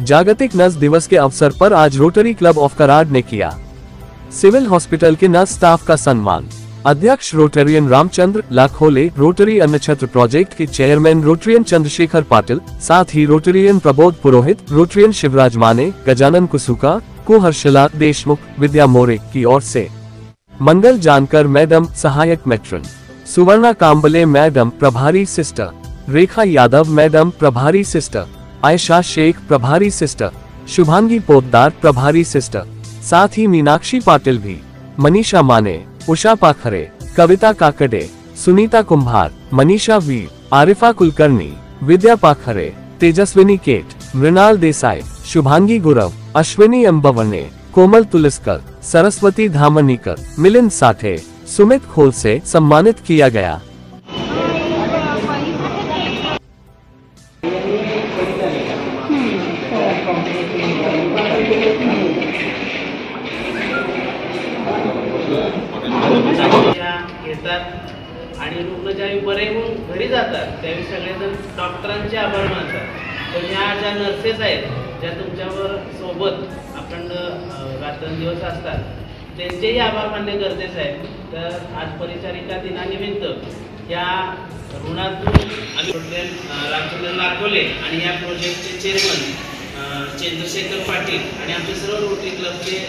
जागतिक नर्स दिवस के अवसर पर आज रोटरी क्लब ऑफ कराड़ ने किया सिविल हॉस्पिटल के नर्स स्टाफ का सम्मान। अध्यक्ष Rotarian Ramchandra Lakhole, Rotary Annachhatra project के चेयरमैन रोटरियन चंद्रशेखर पाटिल, साथ ही रोटरियन प्रबोध पुरोहित, रोटरियन शिवराज माने, गजानन कुसुका, कुहर्षला देशमुख, विद्या मोरे की ओर से मंगल जानकर मैडम सहायक मेट्रन, सुवर्णा कांबले मैडम प्रभारी सिस्टर, रेखा यादव मैडम प्रभारी सिस्टर, आयशा शेख प्रभारी सिस्टर, शुभांगी पोद्दार प्रभारी सिस्टर, साथ ही मीनाक्षी पाटिल भी, मनीषा माने, उषा पाखरे, कविता काकड़े, सुनीता कुंभार, मनीषा वीर, आरिफा कुलकर्णी, विद्या पाखरे, तेजस्विनी केट, मृणाल देसाई, शुभांगी गुरव, अश्विनी अंबवने, कोमल तुलस्कर, सरस्वती धामनीकर, मिलिंद साठे, सुमित खोल से सम्मानित किया गया। घेतात आणि रुग्ण ज्यावेळी बरे होऊन घरी जातात त्यावेळी सगळेजण डॉक्टरांचे आभार मानतात, पण ह्या ज्या नर्सेस आहेत ज्या तुमच्यावर सोबत आपण रात्रंदिवस असतात त्यांचेही आभार मानणे गरजेचे आहे। तर आज परिचारिका दिनानिमित्त या ऋणातून आम्ही रामचंद्र लाखोले आणि या प्रोजेक्टचे चेअरमन चंद्रशेखर पाटील आणि आमचे सर्व रोटरी क्लबचे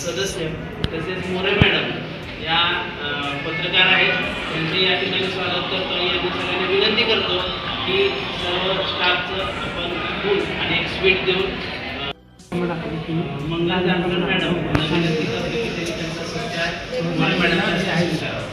सदस्य तसेच मोरे मॅडम या पत्रकार आहेत त्यांचे या ठिकाणी स्वागत करतो। यांना सगळ्यांना विनंती करतो की सर्व स्टाफचं आपण फूल आणि एक स्वीट देऊन मंगल जानकर मॅडम विनंती करतो की त्यांनी त्यांचा सत्कार मोरे मॅडमच्या हस्ते करावा।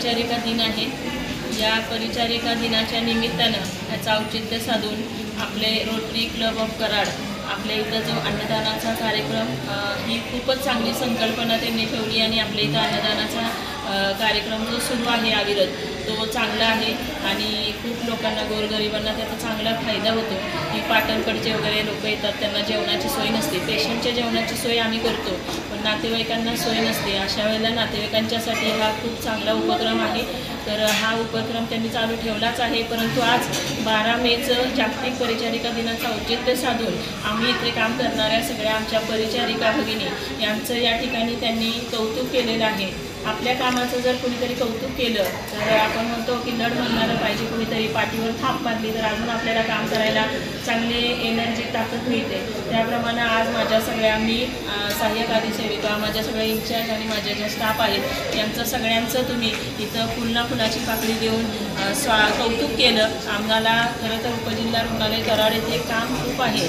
परिचारिका दिन आहे। या परिचारिका दिनाच्या निमित्तानं याचं औचित्य साधून आपले रोटरी क्लब ऑफ कराड आपल्या इथं जो अन्नदानाचा कार्यक्रम ही खूपच चांगली संकल्पना त्यांनी ठेवली आणि आपल्या इथं अन्नदानाचा कार्यक्रम जो सुरू आहे अविरत तो चांगला आहे आणि खूप लोकांना गोरगरिबांना त्याचा चांगला फायदा होतो। की पाटणकडचे वगैरे लोक येतात त्यांना जेवणाची सोय नसते, पेशंटच्या जेवणाची सोय आम्ही करतो पण नातेवाईकांना सोय नसते, अशा वेळेला नातेवाईकांच्यासाठी हा खूप चांगला उपक्रम आहे। तर हा उपक्रम त्यांनी चालू ठेवलाच आहे, परंतु आज 12 मेचं जागतिक परिचारिका दिनाचं औचित्य साधून आम्ही इथे काम करणाऱ्या सगळ्या आमच्या परिचारिका भगिनी यांचं या ठिकाणी त्यांनी कौतुक केलेलं आहे। आपल्या कामाचं जर कुणीतरी कौतुक केलं तर आपण म्हणतो की लढ म्हणणारं पाहिजे, कुणीतरी पाठीवर थाप मारली तर अजून आपल्याला काम करायला चांगले एनर्जी ताकद मिळते। त्याप्रमाणे आज माझ्या सगळ्या मी सहाय्यक अधिसेविका, माझ्या सगळ्या इंचार्ज आणि माझ्या ज्या स्टाफ आहेत यांचं सगळ्यांचं तुम्ही इथं फुलाची पाकळी देऊन कौतुक केलं। आम्हाला खरं तर उपजिल्हा रुग्णालय कराड येथे काम खूप आहे,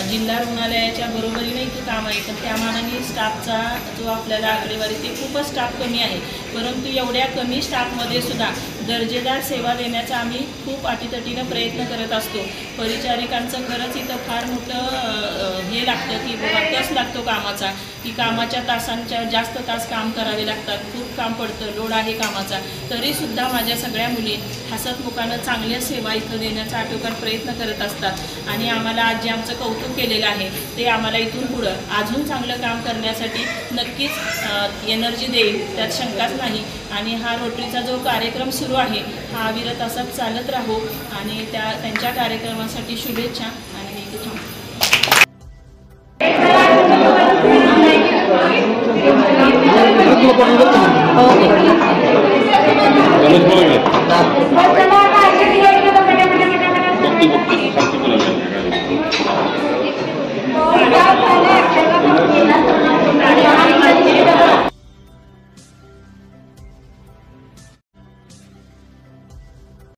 जिल्हा रुग्णालयाच्या बरोबरीने इथे काम आहे, पण त्या मानाने स्टाफचा जो आपल्याला आकडेवारी ते खूपच स्टाफ कमी आहे, परंतु एवढ्या कमी स्टाफमध्ये सुद्धा दर्जेदार सेवा देण्याचा आम्ही खूप अटीतटीनं प्रयत्न करत असतो। परिचारिकांचं खरंच इथं फार मोठं हे लागतं की बाबा कस लागतो कामाचा, की कामाच्या तासांच्या जास्त तास काम करावे लागतात, खूप काम पडतं, लोड आहे कामाचा, तरीसुद्धा माझ्या सगळ्या मुली हसतमुखानं चांगल्या सेवा इथं देण्याचा आटोकाट प्रयत्न करत असतात आणि आम्हाला आज जे आमचं कौतुक केलेलं आहे ते आम्हाला इथून पुढं अजून चांगलं काम करण्यासाठी नक्कीच एनर्जी देईल, त्यात शंकाच नाही। आणि हा रोटरीचा जो कार्यक्रम सुरू आहे हा अविरत असाच चालत राहो आणि त्यांच्या कार्यक्रमासाठी शुभेच्छा आणि मी इथे थांबते।